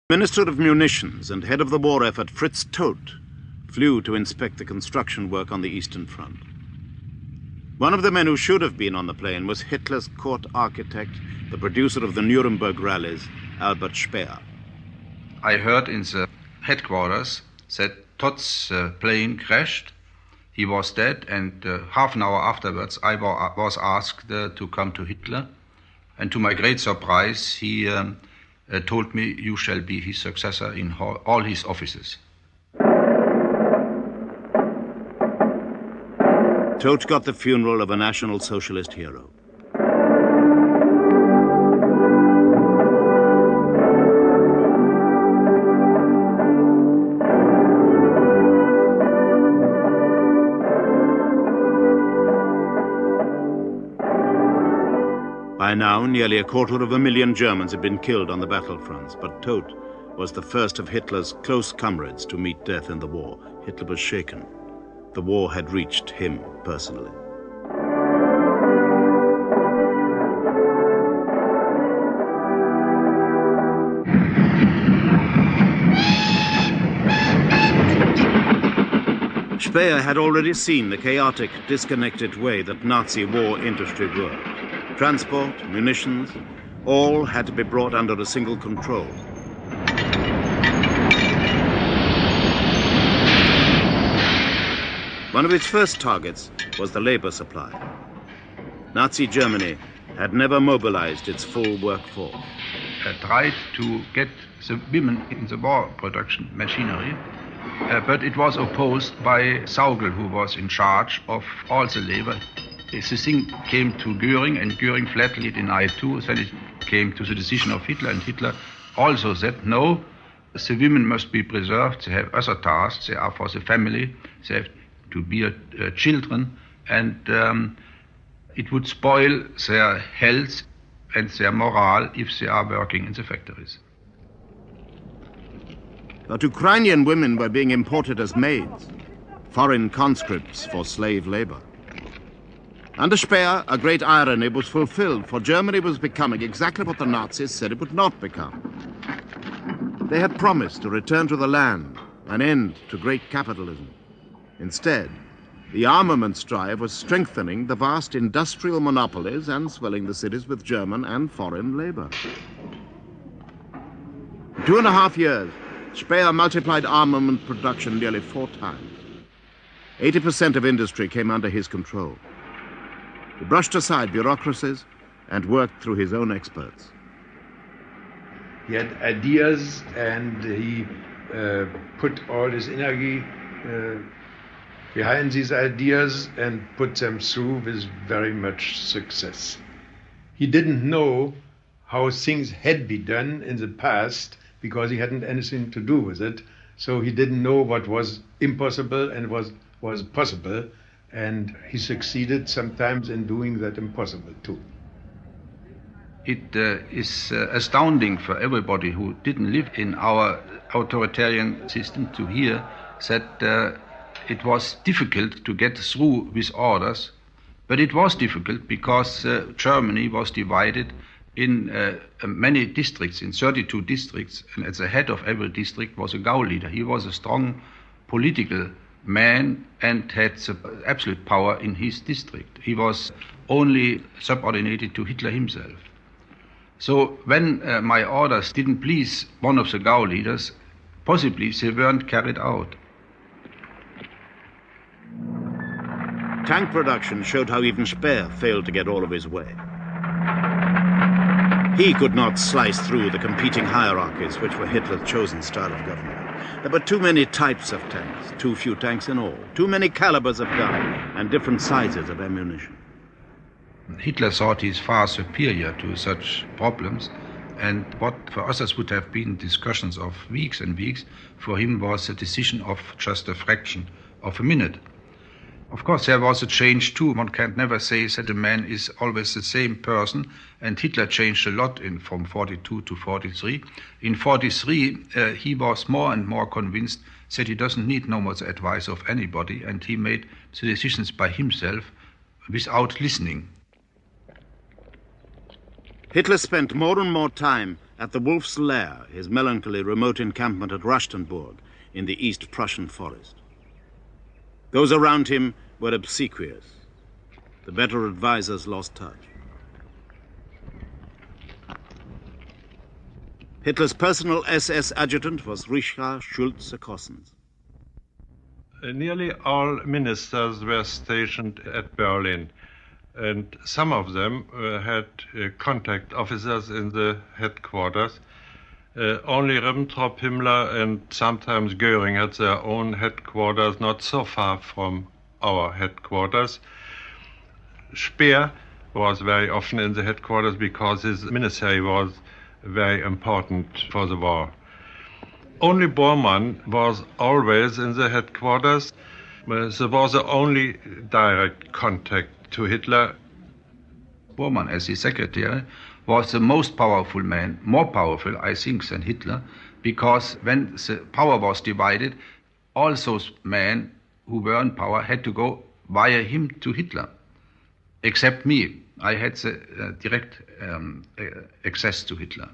Minister of Munitions and head of the war effort, Fritz Todt, flew to inspect the construction work on the Eastern Front. One of the men who should have been on the plane was Hitler's court architect, the producer of the Nuremberg rallies, Albert Speer. I heard in the headquarters that Todt's plane crashed. He was dead, and half an hour afterwards I was asked to come to Hitler. And to my great surprise, he told me, "You shall be his successor in all his offices." Todt got the funeral of a National Socialist hero. By now, nearly 250,000 Germans had been killed on the battlefronts, but Todt was the first of Hitler's close comrades to meet death in the war. Hitler was shaken. The war had reached him personally. Speer had already seen the chaotic, disconnected way that Nazi war industry worked. Transport, munitions, all had to be brought under a single control. One of its first targets was the labor supply. Nazi Germany had never mobilized its full workforce. Tried to get the women in the war production machinery, but it was opposed by Saugel, who was in charge of all the labor. The thing came to Göring, and Göring flatly denied too. Then it came to the decision of Hitler, and Hitler also said, no, the women must be preserved. They have other tasks. They are for the family. They have to bear children, and it would spoil their health and their morale if they are working in the factories. But Ukrainian women were being imported as maids, foreign conscripts for slave labor. Under Speer, a great irony was fulfilled, for Germany was becoming exactly what the Nazis said it would not become. They had promised to return to the land, an end to great capitalism. Instead, the armaments drive was strengthening the vast industrial monopolies and swelling the cities with German and foreign labor. In 2.5 years, Speer multiplied armament production nearly 4 times. 80% of industry came under his control. He brushed aside bureaucracies and worked through his own experts. He had ideas, and he put all his energy behind these ideas and put them through with very much success. He didn't know how things had been done in the past because he hadn't anything to do with it. So he didn't know what was impossible and was possible. And he succeeded sometimes in doing that impossible too. It is astounding for everybody who didn't live in our authoritarian system to hear that it was difficult to get through with orders, but it was difficult because Germany was divided in many districts, in 32 districts, and at the head of every district was a Gau leader. He was a strong political man and had the absolute power in his district. He was only subordinated to Hitler himself. So when my orders didn't please one of the Gau leaders, possibly they weren't carried out. Tank production showed how even Speer failed to get all of his way. He could not slice through the competing hierarchies which were Hitler's chosen style of government. There were too many types of tanks, too few tanks in all, too many calibers of gun, and different sizes of ammunition. Hitler thought he's far superior to such problems, and what for others would have been discussions of weeks and weeks, for him was a decision of just a fraction of a minute. Of course, there was a change too. One can never say that a man is always the same person, and Hitler changed a lot from 42 to 43. In 43, he was more and more convinced that he doesn't need no more the advice of anybody, and he made the decisions by himself without listening. Hitler spent more and more time at the Wolf's Lair, his melancholy remote encampment at Rustenburg in the East Prussian forest. Those around him were obsequious. The better advisors lost touch. Hitler's personal SS adjutant was Richard Schulze-Kossens. Nearly all ministers were stationed at Berlin, and some of them had contact officers in the headquarters. Only Ribbentrop, Himmler, and sometimes Göring had their own headquarters not so far from our headquarters. Speer was very often in the headquarters because his ministry was very important for the war. Only Bormann was always in the headquarters. There was the only direct contact to Hitler. Bormann, as his secretary, was the most powerful man, more powerful, I think, than Hitler, because when the power was divided, all those men who were in power had to go via him to Hitler, except me. I had the direct access to Hitler.